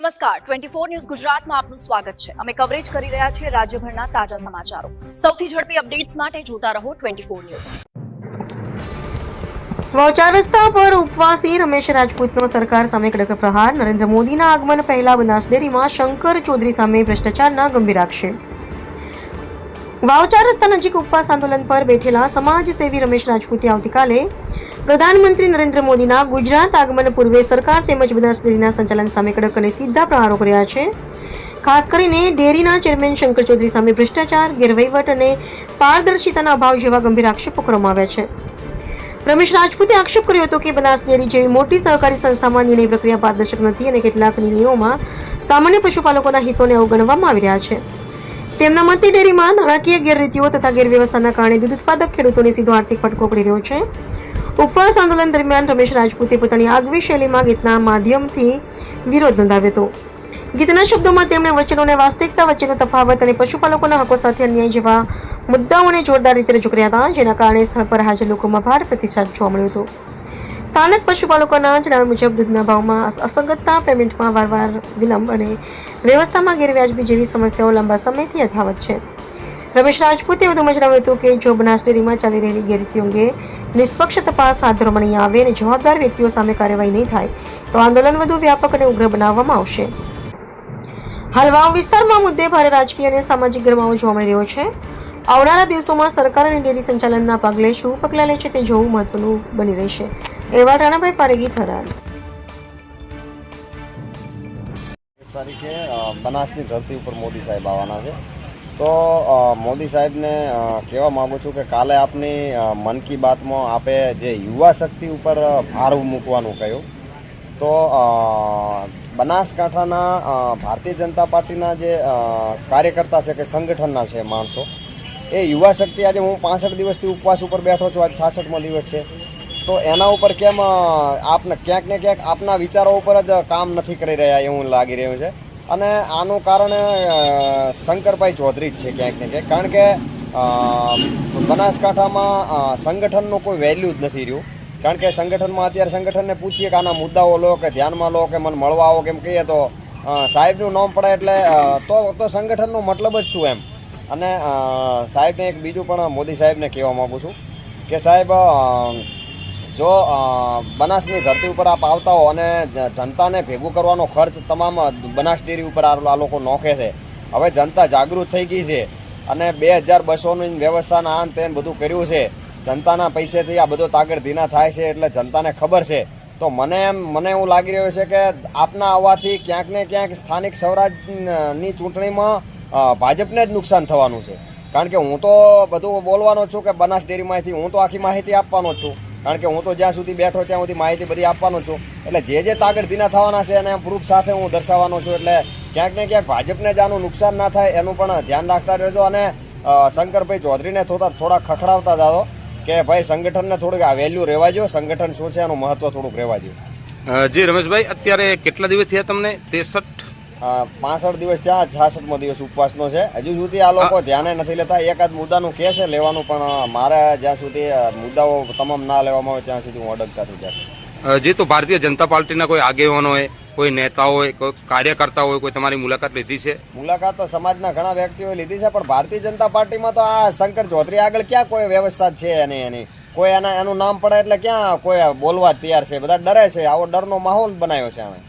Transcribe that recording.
નમસ્કાર 24 ન્યૂઝ ગુજરાતમાં આપનું સ્વાગત છે। અમે કવરેજ કરી રહ્યા છીએ રાજ્યભરના તાજા સમાચારો। સૌથી ઝડપી અપડેટ્સ માટે જોતા રહો 24 ન્યૂઝ। વાવચાર રસ્તા પર ઉપવાસી રમેશ રાજપૂતનો સરકાર સામે કડક પ્રહાર। નરેન્દ્ર મોદીના આગમન પહેલા બનાસ ડેરીમાં શંકર ચૌધરી સામે ભ્રષ્ટાચારના ગંભીર આક્ષેપ। વાવચાર રસ્તા નજીક ઉપવાસ આંદોલન પર બેઠેલા સમાજસેવી રમેશ રાજપૂતે આવતીકાલે પ્રધાનમંત્રી નરેન્દ્ર મોદીના ગુજરાત આગમન પૂર્વે સરકાર તેમજ બનાસ ડેરીના સંચાલન સામે કડક અને સીધા પ્રહારો કર્યા છે। ખાસ કરીને ડેરીના ચેરમેન શંકર ચૌધરી સામે ભ્રષ્ટાચાર, ગેરવહીવટ અને પારદર્શિતાના અભાવ જેવા ગંભીર આક્ષેપો કરવામાં આવ્યા છે। રમેશ રાજપૂતે આક્ષેપ કર્યો હતો કે બનાસ ડેરી જેવી મોટી સહકારી સંસ્થામાં નિર્ણય પ્રક્રિયા પારદર્શક નથી અને કેટલાક નિર્ણયોમાં સામાન્ય પશુપાલકોના હિતોને અવગણવામાં આવી રહ્યા છે। તેમના મતે ડેરીમાં નાણાકીય ગેરરીતિઓ તથા ગેરવ્યવસ્થાના કારણે દૂધ ઉત્પાદક ખેડૂતોને સીધો આર્થિક ફટકો પડી રહ્યો છે। ઉપવાસ આંદોલન દરમિયાન રમેશ રાજપૂતે પોતાની આગવી શૈલીમાં ગીતના માધ્યમથી વિરોધ નોંધાવ્યો હતો। ગીતના શબ્દોમાં તેમણે વચનો અને વાસ્તવિકતા વચ્ચેનો તફાવત અને પશુપાલકોના હકો સાથે અન્યાય જેવા મુદ્દાઓને જોરદાર રીતે રજૂ કર્યા હતા, જેના કારણે સ્થળ પર હાજર લોકોમાં ભારે પ્રતિસાદ જોવા મળ્યો હતો। સ્થાનિક પશુપાલકોના જણાવ્યા મુજબ દૂધના ભાવમાં અસંગતતા, પેમેન્ટમાં વારંવાર વિલંબ અને વ્યવસ્થામાં ગેરવ્યાજબી જેવી સમસ્યાઓ લાંબા સમયથી યથાવત છે। રમેશ રાજપૂતે વધુમાં જણાવ્યું હતું કે જો બનાસ ડેરીમાં ચાલી રહેલી ગેરરીતિઓ અંગે નિષ્પક્ષ તપાસ હાથ ધરવામાં નહીં આવે અને જવાબદાર વ્યક્તિઓ સામે કાર્યવાહી નહીં થાય તો આંદોલન વધુ વ્યાપક અને ઉગ્ર બનાવવામાં આવશે। હાલ વાવ વિસ્તારમાં મુદ્દે ભારે રાજકીય અને સામાજિક ગરમાવો જોવા મળી રહ્યો છે। આવનારા દિવસોમાં સરકાર અને ડેરી સંચાલનના પગલે શું પગલાં લે છે તે જોવું મહત્વનું બની રહેશે। એવા રાણાભાઈ પારેગી થરાદ। તારીખે બનાસની ધરતી ઉપર મોદી સાહેબ આવવાના છે, તો મોદી સાહેબને કહેવા માગું છું કે કાલે આપની મન કી બાતમાં આપે જે યુવા શક્તિ ઉપર ભાર મૂકવાનું કહ્યું, તો બનાસકાંઠાના ભારતીય જનતા પાર્ટીના જે કાર્યકર્તા છે કે સંગઠનના છે માણસો, એ યુવા શક્તિ આજે હું 65 દિવસથી ઉપવાસ ઉપર બેઠો છું, આજ 66મો દિવસ છે, તો એના ઉપર કેમ આપને ક્યાંક ને ક્યાંક આપના વિચારો ઉપર જ કામ નથી કરી રહ્યા એવું લાગી રહ્યું છે। અને આનું કારણ શંકરભાઈ ચૌધરી જ છે ક્યાંક ને ક્યાંક, કારણ કે બનાસકાંઠામાં સંગઠનનું કોઈ વેલ્યુ જ નથી રહ્યું। કારણ કે સંગઠનમાં અત્યારે સંગઠનને પૂછીએ કે આના મુદ્દાઓ લો કે ધ્યાનમાં લો કે મને મળવા આવો કેમ કહીએ તો સાહેબનું નામ પડે એટલે તો સંગઠનનો મતલબ જ શું એમ। અને સાહેબને એક બીજું પણ મોદી સાહેબને કહેવા માગું છું કે સાહેબ, જો બનાસની ધરતી ઉપર આપ આવતા હો અને જનતાને ભેગું કરવાનો ખર્ચ તમામ બનાસ ડેરી ઉપર આ લોકો નોખે છે। હવે જનતા જાગૃત થઈ ગઈ છે અને 2200ની વ્યવસ્થાના આન તેન બધું કર્યું છે, જનતાના પૈસેથી આ બધો તાગડધીના થાય છે, એટલે જનતાને ખબર છે। તો મને એવું લાગી રહ્યું છે કે આપના આવવાથી ક્યાંક ને ક્યાંક સ્થાનિક સ્વરાજની ચૂંટણીમાં ભાજપને જ નુકસાન થવાનું છે। કારણ કે હું તો બધું બોલવાનો છું કે બનાસ ડેરીમાંથી હું તો આખી માહિતી આપવાનો જ છું, કારણ કે હું તો જ્યાં સુધી બેઠો ત્યાં સુધી માહિતી બધી આપવાનો છું, એટલે જે તાગડધીના થવાના છે એને પ્રૂફ સાથે હું દર્શાવવાનો છું, એટલે ક્યાંક ને ક્યાંક ભાજપને જ આનું નુકસાન ના થાય એનું પણ ધ્યાન રાખતા રહેજો। અને શંકરભાઈ ચૌધરીને થોડા ખખડાવતા જાઓ કે ભાઈ સંગઠનને થોડુંક આ વેલ્યુ રહેવા દો, સંગઠન શું છે એનું મહત્વ થોડુંક રહેવા દો। જી રમેશભાઈ, અત્યારે કેટલા દિવસ થયા તમને? 65 દિવસ થયા, 66મો દિવસ ઉપવાસનો છે। હજુ સુધી આ લોકો ધ્યાને નથી લેતા। એકાદ મુદ્દાનું કહે છે લેવાનું, પણ મારે જ્યાં સુધી મુદ્દાઓ તમામ ના લેવામાં આવે ત્યાં સુધી હું અડગતા થઈ જશે। જી, તો ભારતીય જનતા પાર્ટીના કોઈ આગેવાનો હોય, કોઈ નેતા હોય, કોઈ કાર્યકર્તા હોય, કોઈ તમારી મુલાકાત લીધી છે? મુલાકાત તો સમાજના ઘણા વ્યક્તિઓએ લીધી છે, પણ ભારતીય જનતા પાર્ટીમાં તો આ શંકર ચૌધરી આગળ ક્યાં કોઈ વ્યવસ્થા છે એની કોઈ એનું નામ પડે એટલે ક્યાં કોઈ બોલવા તૈયાર છે, બધા ડરે છે। આવો ડરનો માહોલ બનાવ્યો છે આણે।